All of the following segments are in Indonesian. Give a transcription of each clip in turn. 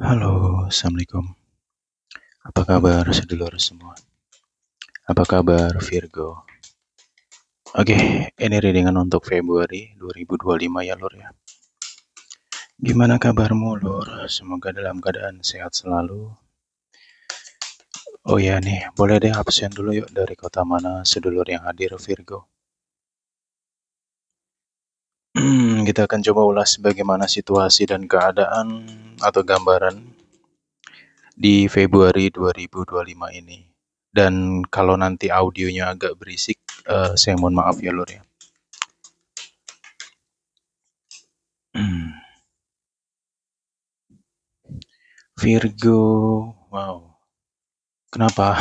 Halo, Assalamualaikum. Apa kabar sedulur semua? Apa kabar Virgo? Oke, ini readingan untuk Februari 2025 ya Lur ya. Gimana kabarmu Lur? Semoga dalam keadaan sehat selalu. Oh ya nih, boleh deh absen dulu yuk dari kota mana sedulur yang hadir Virgo. Kita akan coba ulas bagaimana situasi dan keadaan atau gambaran di Februari 2025 ini. Dan kalau nanti audionya agak berisik, saya mohon maaf ya Lur ya. Virgo, wow, kenapa?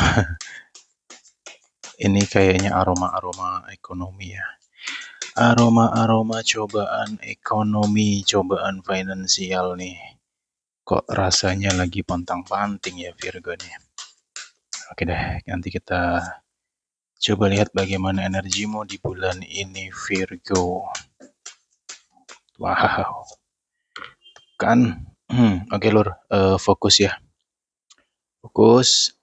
Ini kayaknya aroma-aroma ekonomi ya. Aroma-aroma cobaan ekonomi, cobaan finansial nih. Kok rasanya lagi pontang-panting ya Virgo nih. Oke deh, nanti kita coba lihat bagaimana energimu di bulan ini Virgo. Wow, kan? Oke Lur, fokus ya. Fokus.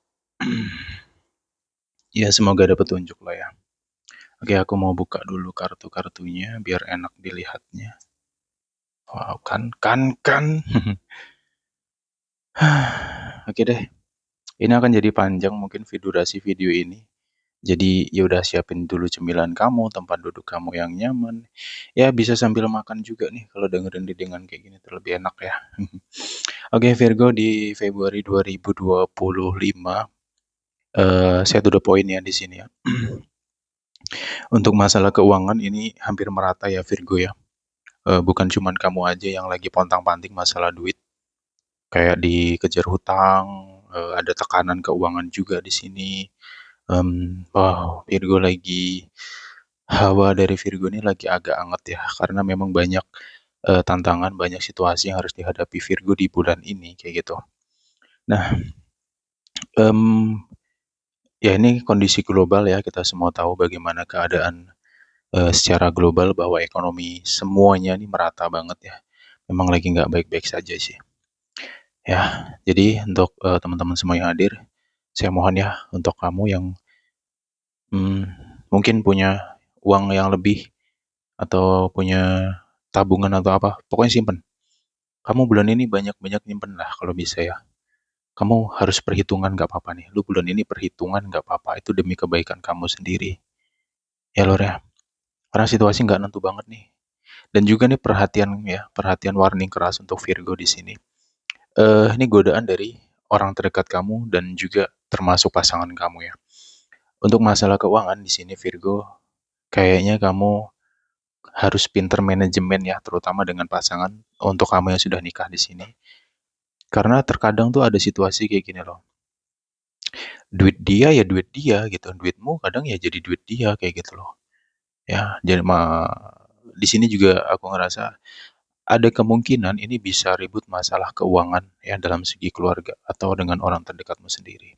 Ya semoga ada petunjuk lah ya. Oke, aku mau buka dulu kartu-kartunya biar enak dilihatnya. Wow, kan. Oke deh. Ini akan jadi panjang mungkin durasi video ini. Jadi ya udah siapin dulu cemilan kamu, tempat duduk kamu yang nyaman. Ya bisa sambil makan juga nih kalau dengerin dengan kayak gini terlebih enak ya. Oke, Virgo di Februari 2025 saya tuh poin ya di sini ya. Untuk masalah keuangan ini hampir merata ya Virgo ya. Bukan cuman kamu aja yang lagi pontang-panting masalah duit, kayak dikejar hutang, ada tekanan keuangan juga di sini. Wow, Virgo lagi hawa dari Virgo ini lagi agak anget ya, karena memang banyak tantangan, banyak situasi yang harus dihadapi Virgo di bulan ini kayak gitu. Nah, um, ya ini kondisi global ya, kita semua tahu bagaimana keadaan secara global bahwa ekonomi semuanya ini merata banget ya. Memang lagi nggak baik-baik saja sih. Ya, jadi untuk teman-teman semua yang hadir, saya mohon ya untuk kamu yang hmm, mungkin punya uang yang lebih atau punya tabungan atau apa, pokoknya simpen. Kamu bulan ini banyak-banyak nyimpen lah kalau bisa ya. Kamu harus perhitungan nggak apa-apa nih. Lu bulan ini perhitungan nggak apa-apa, itu demi kebaikan kamu sendiri. Ya Lor ya, karena situasi nggak nentu banget nih. Dan juga nih perhatian ya, perhatian warning keras untuk Virgo di sini. Ini godaan dari orang terdekat kamu dan juga termasuk pasangan kamu ya. Untuk masalah keuangan di sini Virgo, kayaknya kamu harus pinter manajemen ya, terutama dengan pasangan untuk kamu yang sudah nikah di sini. Karena terkadang tuh ada situasi kayak gini loh. Duit dia ya duit dia gitu, duitmu kadang ya jadi duit dia kayak gitu loh. Ya, jadi di sini juga aku ngerasa ada kemungkinan ini bisa ribut masalah keuangan ya dalam segi keluarga atau dengan orang terdekatmu sendiri.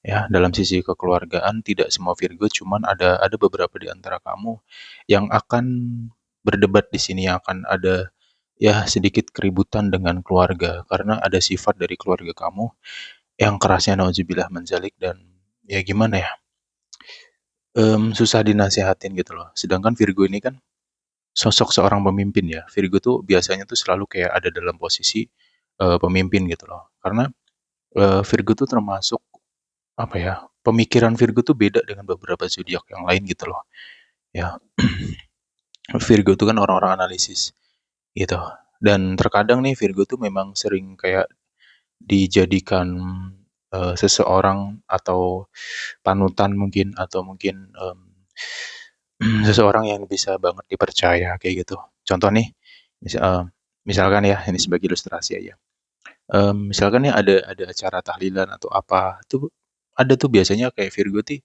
Ya, dalam sisi kekeluargaan tidak semua Virgo, cuman ada beberapa di antara kamu yang akan berdebat di sini, yang akan ada ya sedikit keributan dengan keluarga karena ada sifat dari keluarga kamu yang kerasnya nauzubillah menjalik dan ya gimana ya, susah dinasehatin gitu loh. Sedangkan Virgo ini kan sosok seorang pemimpin ya. Virgo tuh biasanya tuh selalu kayak ada dalam posisi pemimpin gitu loh. Karena Virgo tuh termasuk apa ya? Pemikiran Virgo tuh beda dengan beberapa zodiak yang lain gitu loh. Ya, Virgo tuh kan orang-orang analisis gitu. Dan terkadang nih Virgo tuh memang sering kayak dijadikan seseorang atau panutan mungkin atau mungkin seseorang yang bisa banget dipercaya kayak gitu. Contoh nih, misalkan ya ini sebagai ilustrasi aja. Misalkan ya ada acara tahlilan atau apa tuh ada tuh biasanya kayak Virgo tuh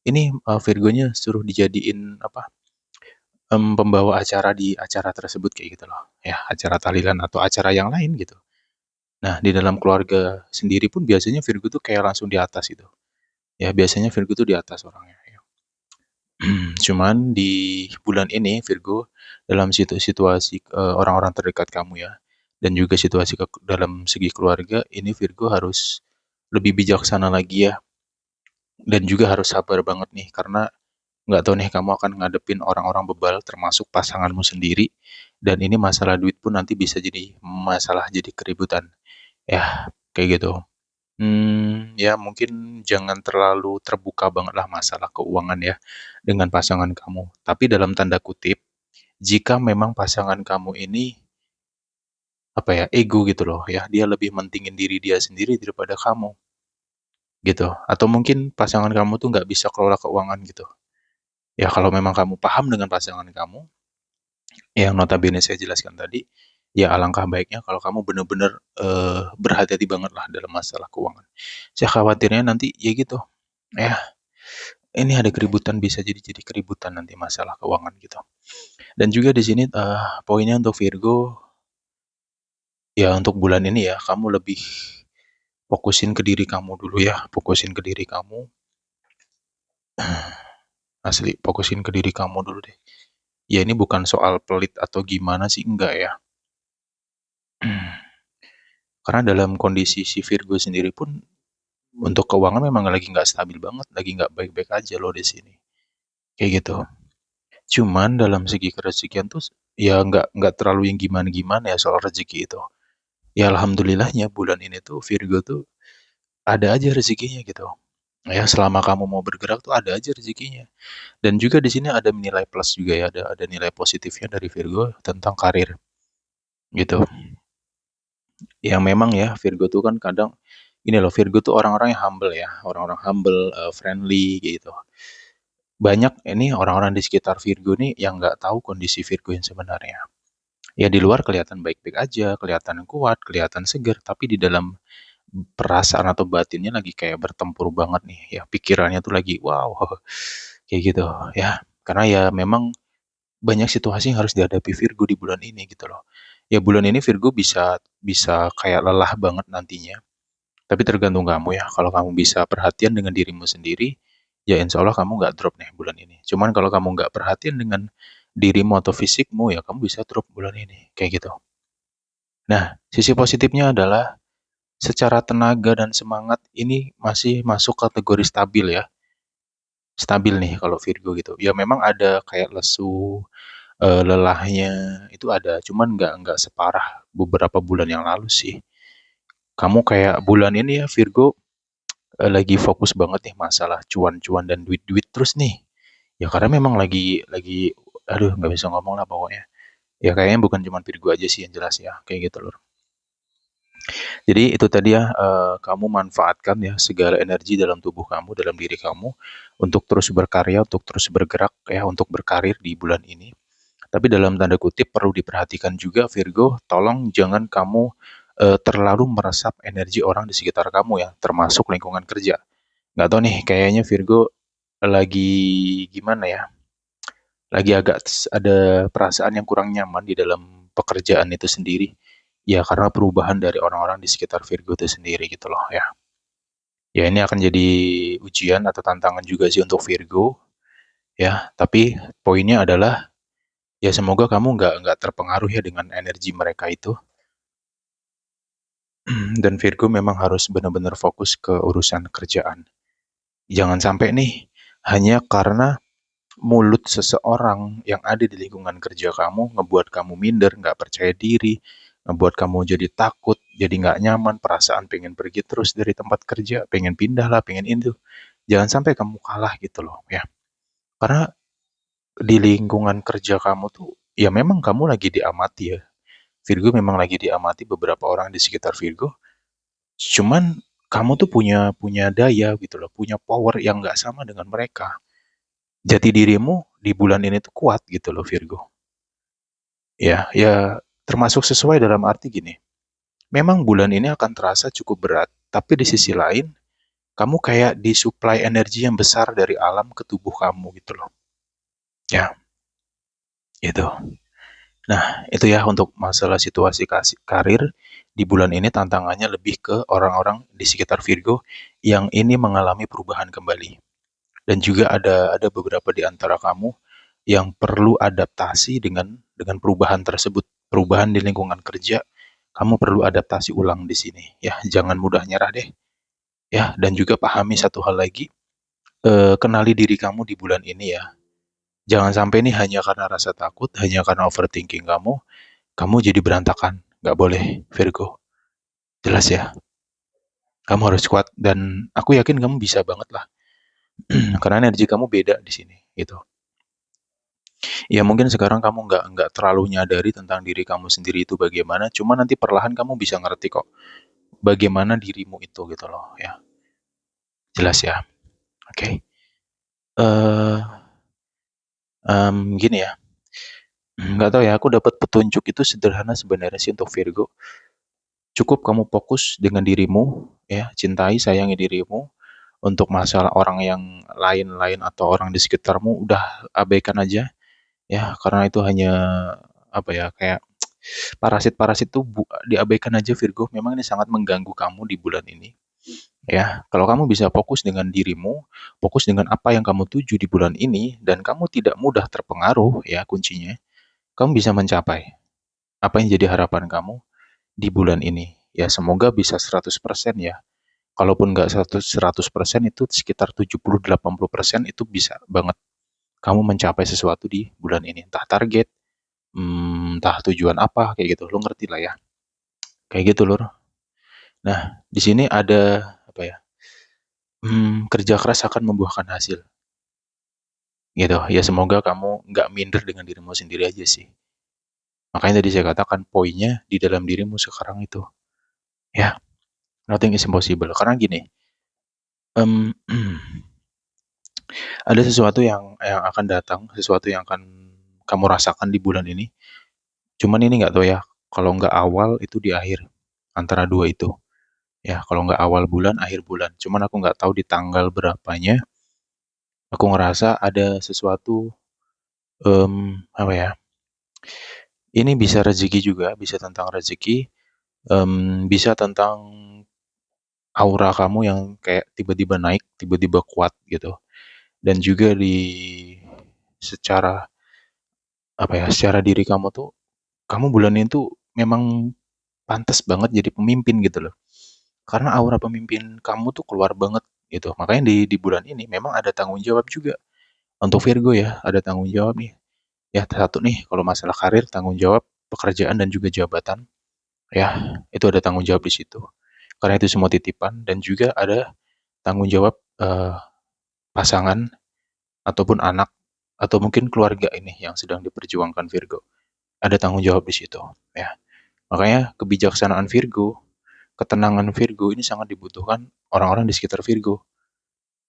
ini Virgonya suruh dijadiin apa pembawa acara di acara tersebut kayak gitu loh ya, acara tahlilan atau acara yang lain gitu. Nah di dalam keluarga sendiri pun biasanya Virgo tuh kayak langsung di atas itu ya, biasanya Virgo tuh di atas orangnya ya. Cuman di bulan ini Virgo dalam situasi orang-orang terdekat kamu ya, dan juga situasi dalam segi keluarga, ini Virgo harus lebih bijaksana lagi ya, dan juga harus sabar banget nih, karena nggak tahu nih kamu akan ngadepin orang-orang bebal termasuk pasanganmu sendiri, dan ini masalah duit pun nanti bisa jadi masalah, jadi keributan. Ya, kayak gitu. Ya mungkin jangan terlalu terbuka banget lah masalah keuangan ya dengan pasangan kamu. Tapi dalam tanda kutip, jika memang pasangan kamu ini apa ya, ego gitu loh ya, dia lebih mentingin diri dia sendiri daripada kamu gitu. Atau mungkin pasangan kamu tuh nggak bisa kelola keuangan gitu. Ya kalau memang kamu paham dengan pasangan kamu, yang notabene saya jelaskan tadi, ya alangkah baiknya kalau kamu benar-benar berhati-hati banget lah dalam masalah keuangan. Saya khawatirnya nanti ya gitu, ya ini ada keributan, bisa jadi keributan nanti masalah keuangan gitu. Dan juga di sini poinnya untuk Virgo, ya untuk bulan ini ya kamu lebih fokusin ke diri kamu dulu ya, fokusin ke diri kamu, asli fokusin ke diri kamu dulu deh. Ya ini bukan soal pelit atau gimana sih, enggak ya. Karena dalam kondisi si Virgo sendiri pun untuk keuangan memang lagi nggak stabil banget, lagi nggak baik-baik aja loh di sini. Kayak gitu. Cuman dalam segi kerezekian tuh ya nggak terlalu yang gimana-gimana ya soal rezeki itu. Ya alhamdulillahnya bulan ini tuh Virgo tuh ada aja rezekinya gitu. Ya selama kamu mau bergerak tuh ada aja rezekinya. Dan juga di sini ada nilai plus juga ya, ada nilai positifnya dari Virgo tentang karir gitu. Yang memang ya Virgo tuh kan kadang ini loh, Virgo tuh orang-orang yang humble ya, orang-orang humble, friendly gitu. Banyak ini orang-orang di sekitar Virgo nih yang nggak tahu kondisi Virgo yang sebenarnya. Ya di luar kelihatan baik-baik aja, kelihatan kuat, kelihatan seger, tapi di dalam perasaan atau batinnya lagi kayak bertempur banget nih ya, pikirannya tuh lagi wow, kayak gitu ya. Karena ya memang banyak situasi yang harus dihadapi Virgo di bulan ini gitu loh. Ya bulan ini Virgo bisa bisa kayak lelah banget nantinya, tapi tergantung kamu ya. Kalau kamu bisa perhatian dengan dirimu sendiri, ya insya Allah kamu nggak drop nih bulan ini. Cuman kalau kamu nggak perhatian dengan dirimu atau fisikmu, ya kamu bisa drop bulan ini, kayak gitu. Nah, sisi positifnya adalah secara tenaga dan semangat ini masih masuk kategori stabil ya. Stabil nih kalau Virgo gitu. Ya memang ada kayak lesu, lelahnya itu ada, cuman nggak separah beberapa bulan yang lalu sih. Kamu kayak bulan ini ya Virgo, lagi fokus banget nih masalah cuan-cuan dan duit-duit terus nih. Ya karena memang lagi aduh nggak bisa ngomong lah pokoknya. Ya kayaknya bukan cuma Virgo aja sih yang jelas ya, kayak gitu loh. Jadi itu tadi ya, kamu manfaatkan ya segala energi dalam tubuh kamu, dalam diri kamu untuk terus berkarya, untuk terus bergerak ya, untuk berkarir di bulan ini. Tapi dalam tanda kutip perlu diperhatikan juga Virgo, tolong jangan kamu terlalu meresap energi orang di sekitar kamu ya, termasuk lingkungan kerja. Nggak tahu nih, kayaknya Virgo lagi gimana ya, lagi agak ada perasaan yang kurang nyaman di dalam pekerjaan itu sendiri. Ya karena perubahan dari orang-orang di sekitar Virgo itu sendiri gitu loh ya. Ya ini akan jadi ujian atau tantangan juga sih untuk Virgo ya. Tapi poinnya adalah ya semoga kamu nggak terpengaruh ya dengan energi mereka itu. Dan Virgo memang harus benar-benar fokus ke urusan kerjaan. Jangan sampai nih hanya karena mulut seseorang yang ada di lingkungan kerja kamu ngebuat kamu minder, nggak percaya diri, ngebuat kamu jadi takut, jadi nggak nyaman, perasaan pengen pergi terus dari tempat kerja, pengen pindah lah, pengen itu. Jangan sampai kamu kalah gitu loh ya. Karena di lingkungan kerja kamu tuh ya memang kamu lagi diamati ya. Virgo memang lagi diamati beberapa orang di sekitar Virgo. Cuman kamu tuh punya punya daya gitu loh, punya power yang nggak sama dengan mereka. Jati dirimu di bulan ini tuh kuat gitu loh Virgo. Ya termasuk sesuai dalam arti gini. Memang bulan ini akan terasa cukup berat, tapi di sisi lain kamu kayak disuplai energi yang besar dari alam ke tubuh kamu gitu loh. Ya, itu. Nah, itu ya untuk masalah situasi karir di bulan ini, tantangannya lebih ke orang-orang di sekitar Virgo yang ini mengalami perubahan kembali. Dan juga ada beberapa di antara kamu yang perlu adaptasi dengan perubahan tersebut, perubahan di lingkungan kerja, Kamu perlu adaptasi ulang di sini ya, jangan mudah nyerah deh ya. Dan juga pahami satu hal lagi, kenali diri kamu di bulan ini ya. Jangan sampai nih hanya karena rasa takut, hanya karena overthinking kamu jadi berantakan. Nggak boleh, Virgo. Jelas ya? Kamu harus kuat dan aku yakin kamu bisa banget lah. Karena energi kamu beda di sini, gitu. Ya mungkin sekarang kamu nggak terlalu nyadari tentang diri kamu sendiri itu bagaimana, cuma nanti perlahan kamu bisa ngerti kok bagaimana dirimu itu gitu loh ya. Jelas ya? Oke. Eh, Gini ya. Nggak tahu ya, aku dapat petunjuk itu sederhana sebenarnya sih untuk Virgo. Cukup kamu fokus dengan dirimu, ya, cintai, sayangi dirimu. Untuk masalah orang yang lain-lain atau orang di sekitarmu udah abaikan aja, ya, karena itu hanya apa ya, kayak parasit-parasit tuh diabaikan aja Virgo. Memang ini sangat mengganggu kamu di bulan ini. Ya, kalau kamu bisa fokus dengan dirimu, fokus dengan apa yang kamu tuju di bulan ini, dan kamu tidak mudah terpengaruh, ya kuncinya, kamu bisa mencapai apa yang jadi harapan kamu di bulan ini. Ya, semoga bisa 100% ya. Kalaupun nggak 100% itu sekitar 70-80% itu bisa banget kamu mencapai sesuatu di bulan ini. Entah target, entah tujuan apa, kayak gitu. Lo ngerti lah ya. Kayak gitu, Lur. Nah, di sini ada apa ya? Kerja keras akan membuahkan hasil. Gitu. Ya semoga kamu nggak minder dengan dirimu sendiri aja sih. Makanya tadi saya katakan poinnya di dalam dirimu sekarang itu. Ya, nothing is impossible. Karena gini, em, ada sesuatu yang akan datang, sesuatu yang akan kamu rasakan di bulan ini. Cuman ini nggak tahu ya, kalau nggak awal itu di akhir, antara dua itu. Ya, kalau nggak awal bulan, akhir bulan. Cuman aku nggak tahu di tanggal berapanya. Aku ngerasa ada sesuatu, apa ya? Ini bisa rezeki juga, bisa tentang rezeki, bisa tentang aura kamu yang kayak tiba-tiba naik, tiba-tiba kuat gitu. Dan juga di secara apa ya, secara diri kamu tuh, kamu bulan ini tuh memang pantas banget jadi pemimpin gitu loh. Karena aura pemimpin kamu tuh keluar banget gitu. Makanya di bulan ini memang ada tanggung jawab juga. Untuk Virgo ya, ada tanggung jawab nih. Ya, satu nih, kalau masalah karir, tanggung jawab pekerjaan dan juga jabatan. Ya, itu ada tanggung jawab di situ. Karena itu semua titipan dan juga ada tanggung jawab pasangan ataupun anak atau mungkin keluarga ini yang sedang diperjuangkan Virgo. Ada tanggung jawab di situ, ya. Makanya kebijaksanaan Virgo, ketenangan Virgo ini sangat dibutuhkan orang-orang di sekitar Virgo.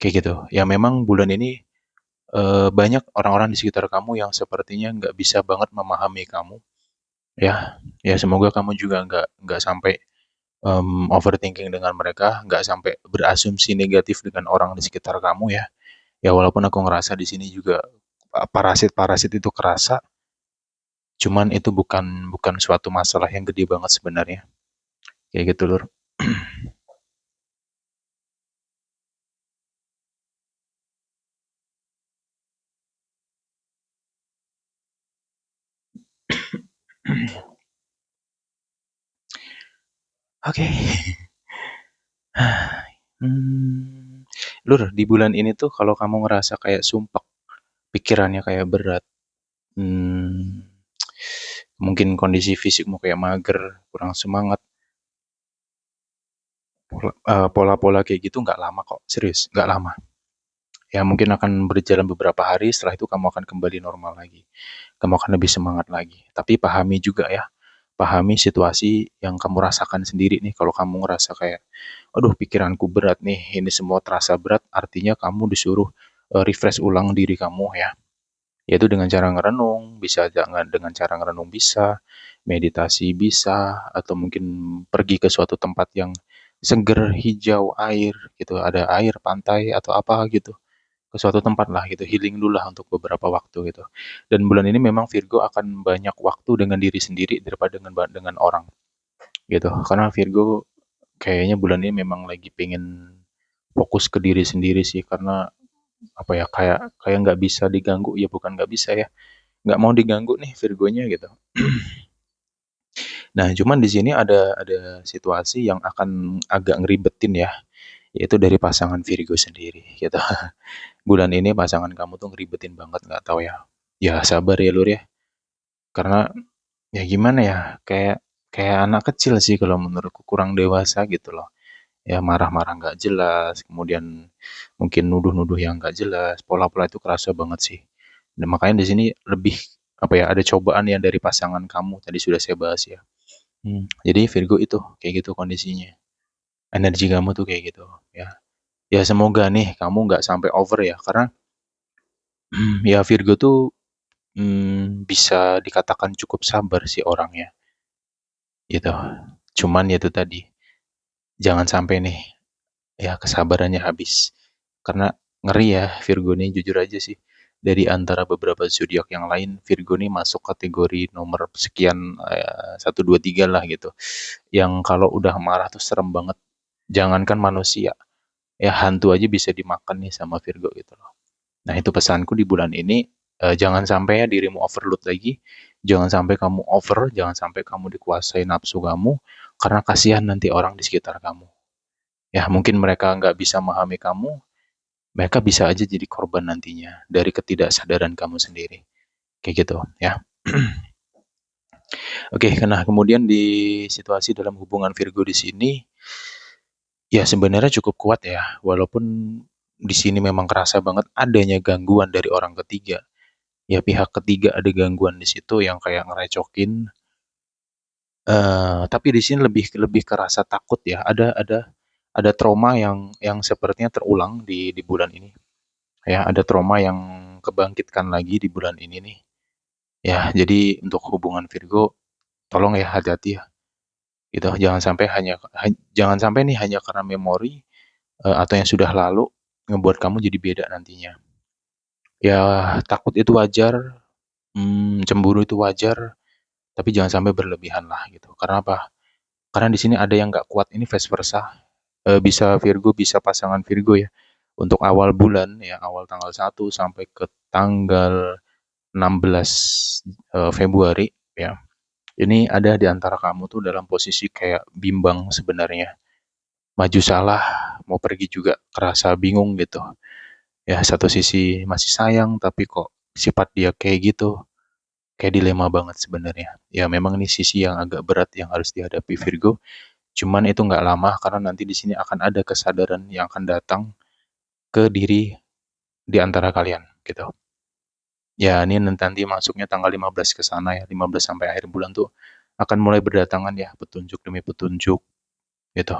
Kayak gitu. Ya memang bulan ini banyak orang-orang di sekitar kamu yang sepertinya nggak bisa banget memahami kamu. Ya, ya semoga kamu juga nggak sampai overthinking dengan mereka, nggak sampai berasumsi negatif dengan orang di sekitar kamu ya. Ya walaupun aku ngerasa di sini juga parasit-parasit itu kerasa, cuman itu bukan bukan suatu masalah yang gede banget sebenarnya. Kayak gitu, Lur. Oke. Lur, di bulan ini tuh kalau kamu ngerasa kayak sumpek, pikirannya kayak berat, hmm, mungkin kondisi fisikmu kayak mager, kurang semangat, pola-pola kayak gitu nggak lama kok, serius, nggak lama. Ya mungkin akan berjalan beberapa hari, setelah itu kamu akan kembali normal lagi. Kamu akan lebih semangat lagi. Tapi pahami juga ya, pahami situasi yang kamu rasakan sendiri nih. Kalau kamu ngerasa kayak, aduh pikiranku berat nih, ini semua terasa berat, artinya kamu disuruh refresh ulang diri kamu ya. Yaitu dengan cara ngerenung, bisa jangan dengan cara ngerenung bisa, meditasi bisa, atau mungkin pergi ke suatu tempat yang seger, hijau, air gitu, ada air, pantai atau apa gitu. Ke suatu tempat lah gitu, healing dulu lah untuk beberapa waktu gitu. Dan bulan ini memang Virgo akan banyak waktu dengan diri sendiri daripada dengan orang gitu. Karena Virgo kayaknya bulan ini memang lagi pengen fokus ke diri sendiri sih karena apa ya kayak kayak nggak bisa diganggu ya bukan nggak bisa ya nggak mau diganggu nih Virgonya gitu. Nah, cuman di sini ada situasi yang akan agak ngeribetin ya, yaitu dari pasangan Virgo sendiri gitu. Bulan ini pasangan kamu tuh ngeribetin banget, nggak tahu ya. Ya sabar ya Lur ya, karena ya gimana ya, kayak kayak anak kecil sih kalau menurutku, kurang dewasa gitu loh. Ya marah-marah nggak jelas, kemudian mungkin nuduh-nuduh yang nggak jelas, pola-pola itu kerasa banget sih. Dan makanya di sini lebih apa ya, ada cobaan yang dari pasangan kamu tadi sudah saya bahas ya. Jadi Virgo itu kayak gitu kondisinya. Energi kamu tuh kayak gitu ya. Ya semoga nih kamu nggak sampai over ya, karena ya Virgo tuh bisa dikatakan cukup sabar sih orangnya gitu. Cuman ya itu tadi, jangan sampai nih ya kesabarannya habis. Karena ngeri ya Virgo nih, jujur aja sih. Dari antara beberapa zodiak yang lain, Virgo nih masuk kategori nomor sekian, 1, 2, 3 lah gitu. Yang kalau udah marah tuh serem banget. Jangankan manusia, ya hantu aja bisa dimakan nih sama Virgo gitu loh. Nah itu pesanku di bulan ini, jangan sampai ya dirimu overload lagi. Jangan sampai kamu over, jangan sampai kamu dikuasai nafsu kamu, karena kasihan nanti orang di sekitar kamu. Ya mungkin mereka nggak bisa memahami kamu, mereka bisa aja jadi korban nantinya dari ketidaksadaran kamu sendiri. Kayak gitu ya. Oke, nah kemudian di situasi dalam hubungan Virgo di sini, ya sebenarnya cukup kuat ya, walaupun di sini memang kerasa banget adanya gangguan dari orang ketiga. Ya pihak ketiga ada gangguan di situ yang kayak ngerecokin. Tapi di sini lebih lebih kerasa takut ya. Ada trauma yang sepertinya terulang di bulan ini. Ya, ada trauma yang kebangkitkan lagi di bulan ini nih. Ya, jadi untuk hubungan Virgo, tolong ya hati-hati ya. Gitu, jangan sampai nih hanya karena memori atau yang sudah lalu ngebuat kamu jadi beda nantinya. Ya, takut itu wajar, cemburu itu wajar, tapi jangan sampai berlebihan lah gitu. Karena apa? Karena di sini ada yang nggak kuat, ini vice versa. Bisa Virgo, bisa pasangan Virgo ya. Untuk awal bulan ya, awal tanggal 1 sampai ke tanggal 16 Februari ya. Ini ada di antara kamu tuh dalam posisi kayak bimbang sebenarnya. Maju salah, mau pergi juga kerasa bingung gitu. Ya, satu sisi masih sayang, tapi kok sifat dia kayak gitu. Kayak dilema banget sebenarnya. Ya, memang ini sisi yang agak berat yang harus dihadapi Virgo. Cuman itu nggak lama karena nanti di sini akan ada kesadaran yang akan datang ke diri di antara kalian gitu. Ya, ini nanti masuknya tanggal 15 ke sana ya, 15 sampai akhir bulan tuh akan mulai berdatangan ya petunjuk demi petunjuk gitu.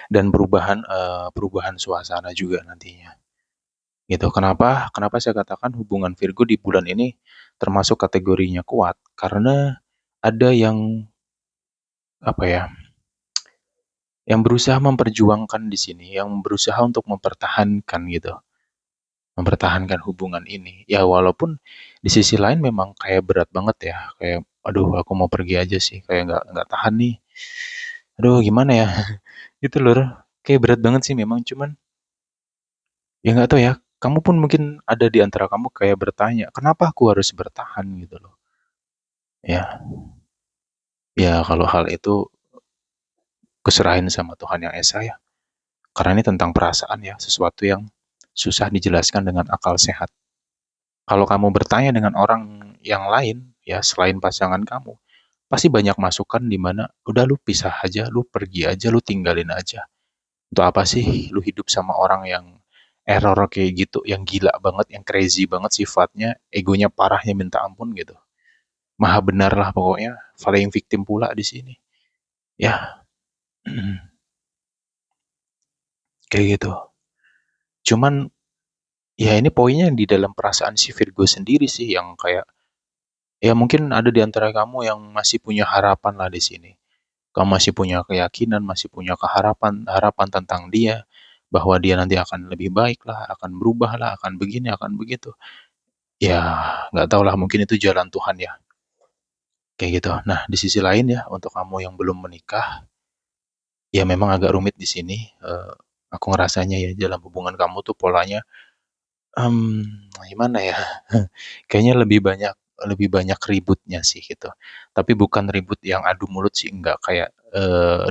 Dan perubahan suasana juga nantinya. Gitu. Kenapa? Kenapa saya katakan hubungan Virgo di bulan ini termasuk kategorinya kuat? Karena ada yang apa ya? Yang berusaha memperjuangkan di sini, yang berusaha untuk mempertahankan gitu, mempertahankan hubungan ini. Ya walaupun di sisi lain memang kayak berat banget ya, kayak aduh aku mau pergi aja sih, kayak nggak tahan nih. Aduh gimana ya? Gitu loh. Kayak berat banget sih memang, cuman ya nggak tahu ya. Kamu pun mungkin ada di antara kamu kayak bertanya, kenapa aku harus bertahan gitu loh. Ya, ya kalau hal itu keserahin sama Tuhan Yang Esa ya. Karena ini tentang perasaan ya, sesuatu yang susah dijelaskan dengan akal sehat. Kalau kamu bertanya dengan orang yang lain, ya selain pasangan kamu, pasti banyak masukan di mana udah lu pisah aja, lu pergi aja, lu tinggalin aja. Untuk apa sih lu hidup sama orang yang error kayak gitu, yang gila banget, yang crazy banget sifatnya, egonya parahnya minta ampun gitu. Maha benar lah pokoknya, paling victim pula di sini. Ya, kayak gitu. Cuman ya ini poinnya di dalam perasaan si Virgo sendiri sih yang kayak ya mungkin ada di antara kamu yang masih punya harapan lah di sini. Kamu masih punya keyakinan, masih punya keharapan, harapan tentang dia bahwa dia nanti akan lebih baik lah, akan berubah lah, akan begini, akan begitu. Ya, nggak tahu lah, mungkin itu jalan Tuhan ya, kayak gitu. Nah, di sisi lain ya, untuk kamu yang belum menikah, ya memang agak rumit di sini. Aku ngerasanya ya dalam hubungan kamu tuh polanya, gimana ya? Kayaknya lebih banyak. lebih banyak ributnya sih gitu. Tapi bukan ribut yang adu mulut sih, enggak kayak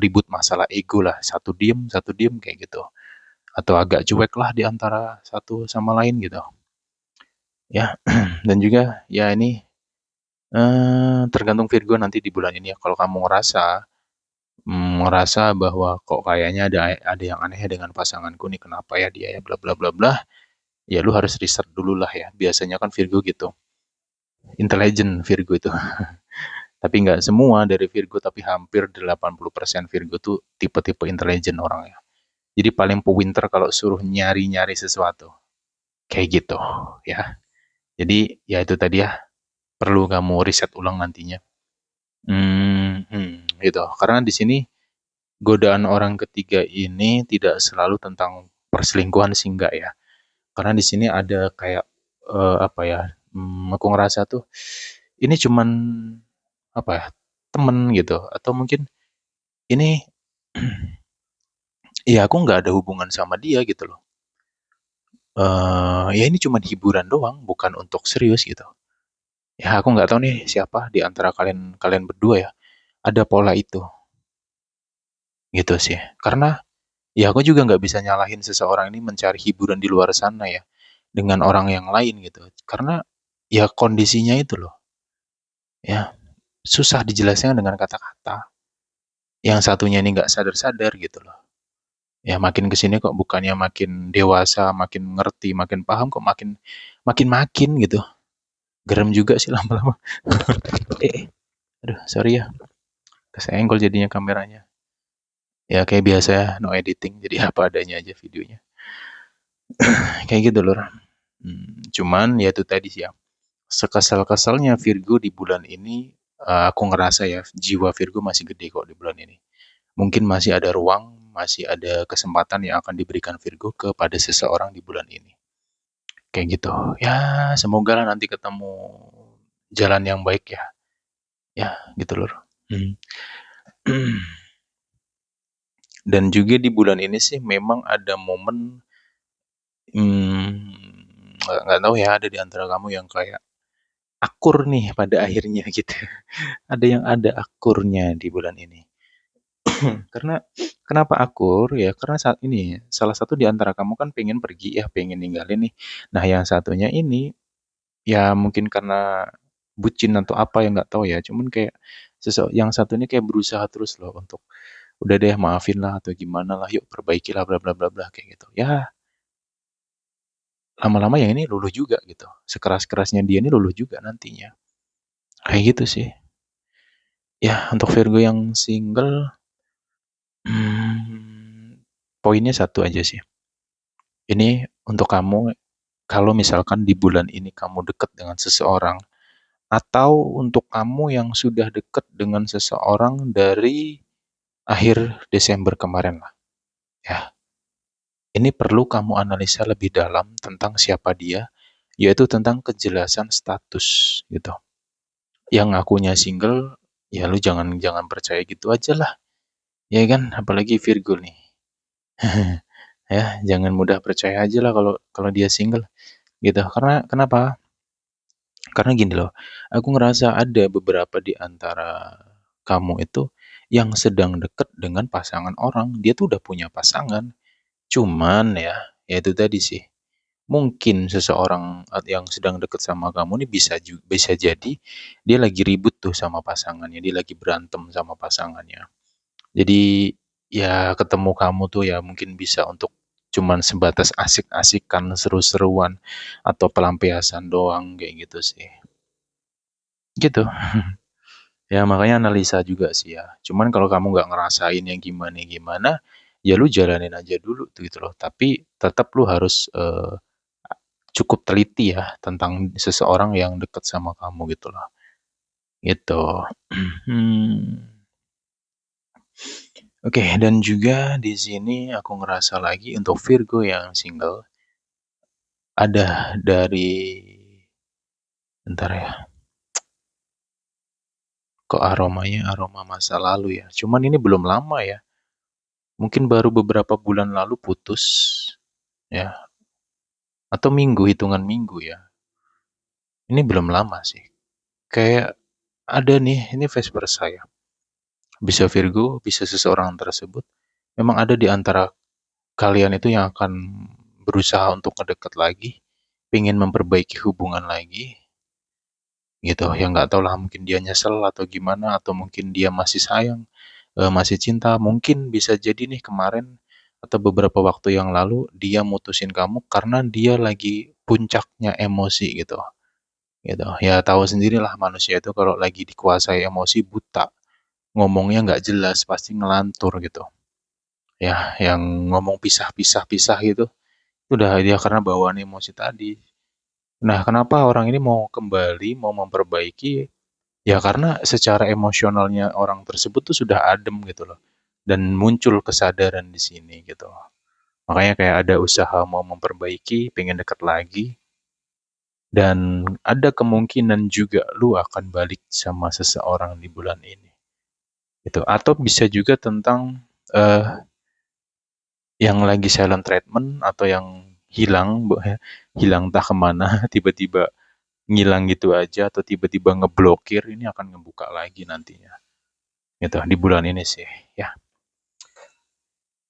ribut masalah ego lah, satu diem kayak gitu. Atau agak cuek lah di antara satu sama lain gitu. Ya, dan juga ya ini tergantung Virgo nanti di bulan ini ya. Kalau kamu ngerasa bahwa kok kayaknya ada yang aneh ya dengan pasanganku nih, kenapa ya dia ya bla bla bla bla, ya lu harus riset dulu lah ya. Biasanya kan Virgo gitu, intelligent Virgo itu. Tapi nggak semua dari Virgo, tapi hampir 80% Virgo tuh tipe-tipe intelligent orangnya. Jadi paling pinter kalau suruh nyari-nyari sesuatu. Kayak gitu ya. Jadi ya itu tadi ya, perlu kamu riset ulang nantinya. Gitu. Karena di sini godaan orang ketiga ini tidak selalu tentang perselingkuhan sih enggak ya. Karena di sini ada kayak apa ya? Aku ngerasa tuh ini cuman apa ya? Temen gitu, atau mungkin ini ya aku nggak ada hubungan sama dia gitu loh. Ya ini cuma hiburan doang, bukan untuk serius gitu. Ya aku nggak tahu nih siapa di antara kalian kalian berdua ya ada pola itu gitu sih. Karena ya aku juga nggak bisa nyalahin seseorang ini mencari hiburan di luar sana ya dengan orang yang lain gitu. Karena ya kondisinya itu loh ya susah dijelaskan dengan kata-kata. Yang satunya ini nggak sadar-sadar gitu loh. Ya makin kesini kok bukannya makin dewasa, makin ngerti, makin paham, kok makin makin makin gitu. Gerem juga sih lama-lama. Eh, aduh sorry ya, kesenggol jadinya kameranya. Ya kayak biasa ya, no editing, jadi apa adanya aja videonya. Kayak gitu loh. Cuman ya itu tadi sih ya, sekesal-kesalnya Virgo di bulan ini, aku ngerasa ya jiwa Virgo masih gede kok di bulan ini. Mungkin masih ada ruang, masih ada kesempatan yang akan diberikan Virgo kepada seseorang di bulan ini. Kayak gitu. Ya, semoga lah nanti ketemu jalan yang baik ya. Ya, gitu loh. Hmm. Dan juga di bulan ini sih memang ada momen, nggak tahu ya, ada di antara kamu yang kayak akur nih pada akhirnya gitu. Ada yang ada akurnya di bulan ini. Karena kenapa akur? Ya karena saat ini salah satu di antara kamu kan pengen pergi ya, pengen ninggalin nih. Nah, yang satunya ini ya mungkin karena bucin atau apa ya nggak tahu ya. Cuman kayak yang satu ini kayak berusaha terus loh untuk udah deh maafin lah atau gimana lah, yuk perbaiki lah bla bla bla bla kayak gitu. Ya lama-lama yang ini luluh juga gitu. Sekeras-kerasnya dia ini luluh juga nantinya. Kayak gitu sih. Ya untuk Virgo yang single, poinnya satu aja sih. Ini untuk kamu, kalau misalkan di bulan ini kamu dekat dengan seseorang, atau untuk kamu yang sudah dekat dengan seseorang dari akhir Desember kemarin lah. Ya, ini perlu kamu analisa lebih dalam tentang siapa dia, yaitu tentang kejelasan status gitu. Yang ngakunya single, ya lu jangan jangan percaya gitu aja lah. Ya kan, apalagi Virgo nih. Ya, jangan mudah percaya aja lah kalau kalau dia single gitu. Karena kenapa? Karena gini loh, aku ngerasa ada beberapa di antara kamu itu yang sedang deket dengan pasangan orang. Dia tuh udah punya pasangan. Cuman ya, ya itu tadi sih. Mungkin seseorang yang sedang deket sama kamu nih bisa jadi dia lagi ribut tuh sama pasangannya, dia lagi berantem sama pasangannya. Jadi ya ketemu kamu tuh ya mungkin bisa untuk cuman sebatas asik-asikan, seru-seruan, atau pelampiasan doang kayak gitu sih. Gitu. Ya makanya analisa juga sih ya. Cuman kalau kamu nggak ngerasain yang gimana-gimana, ya lu jalanin aja dulu tuh gitu loh. Tapi tetap lu harus cukup teliti ya tentang seseorang yang deket sama kamu gitu loh. Gitu. Hmm. Oke, dan juga di sini aku ngerasa lagi untuk Virgo yang single, ada dari, bentar ya, kok aromanya aroma masa lalu ya. Cuman ini belum lama ya. Mungkin baru beberapa bulan lalu putus ya, atau minggu, hitungan minggu ya. Ini belum lama sih. kayak ada nih, ini vice versa ya. Bisa Virgo, bisa seseorang tersebut memang ada di antara kalian itu yang akan berusaha untuk ngedekat lagi, pengen memperbaiki hubungan lagi, gitu. Ya nggak tahu lah, mungkin dia nyesel atau gimana, atau mungkin dia masih sayang, masih cinta. Mungkin bisa jadi nih kemarin atau beberapa waktu yang lalu dia mutusin kamu karena dia lagi puncaknya emosi gitu. Gitu. Ya tahu sendirilah manusia itu kalau lagi dikuasai emosi buta, ngomongnya nggak jelas, pasti ngelantur gitu. Ya, yang ngomong pisah-pisah-pisah gitu, udah dia karena bawaan emosi tadi. Nah, kenapa orang ini mau kembali, mau memperbaiki? Ya karena secara emosionalnya orang tersebut tuh sudah adem gitu loh. Dan muncul kesadaran di sini gitu. Makanya kayak ada usaha mau memperbaiki, pengen deket lagi. Dan ada kemungkinan juga lu akan balik sama seseorang di bulan ini. Gitu. Atau bisa juga tentang eh, yang lagi silent treatment atau yang hilang, hilang entah kemana, tiba-tiba ngilang gitu aja atau tiba-tiba ngeblokir, ini akan ngebuka lagi nantinya. Gitu, di bulan ini sih, ya.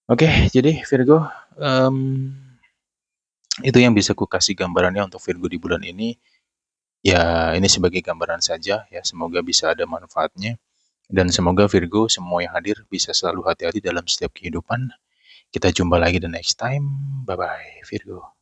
Oke, jadi Virgo, em, itu yang bisa ku kasih gambarannya untuk Virgo di bulan ini. Ya, ini sebagai gambaran saja ya, semoga bisa ada manfaatnya. Dan semoga Virgo semua yang hadir bisa selalu hati-hati dalam setiap kehidupan. Kita jumpa lagi the next time. Bye-bye, Virgo.